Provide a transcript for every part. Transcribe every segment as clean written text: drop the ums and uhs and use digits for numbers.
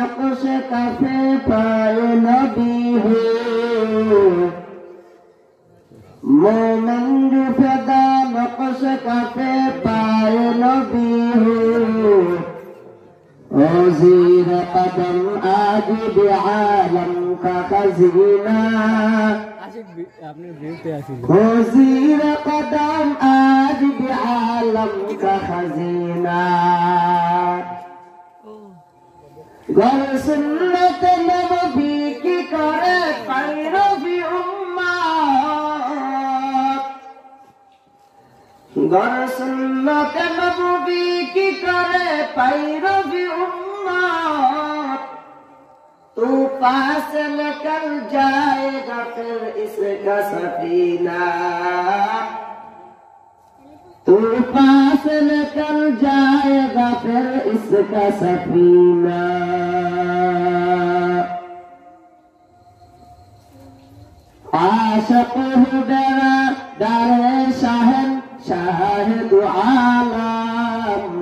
नक्श कफे पाए नबी हो मोमन जुफदा नक्श कफे पाए नबी हो ज़ीर कदम आज भी आलम का खजीना ज़ीर कदम आज भी आलम का खजीना गर सुन्नत नबी की करे पैरवी उम्मत गर सुन्नत नबी की करे पैरवी उम्मत तू पास निकल जाएगा फिर इसका सफीना तू पास निकल जाएगा फिर इसका सफीना आशिक हूँ डरा डरे शाहन शाहिद आलम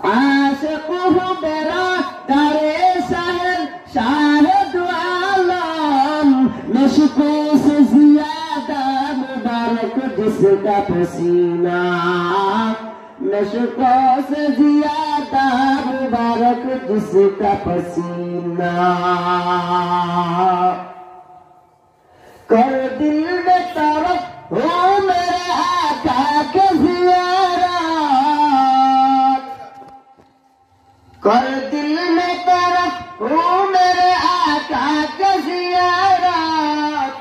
आशिक हूँ डरा डरे शाहन शाहिद आलम नशको से ज्यादा मुबारक जिसका पसीना नशको से ज्यादा मुबारक जिसका पसीना कर दिल में तरफ हो मेरे आका के ज़ियारत कर दिल में तरफ हो मेरे आका के ज़ियारत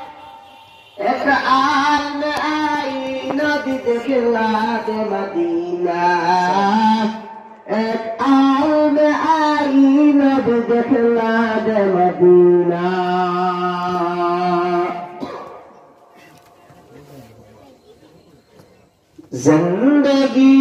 एक आल आई नबी दिखला दे मदीना एक आल में आई नबी दिखला दे मदीना जिंदगी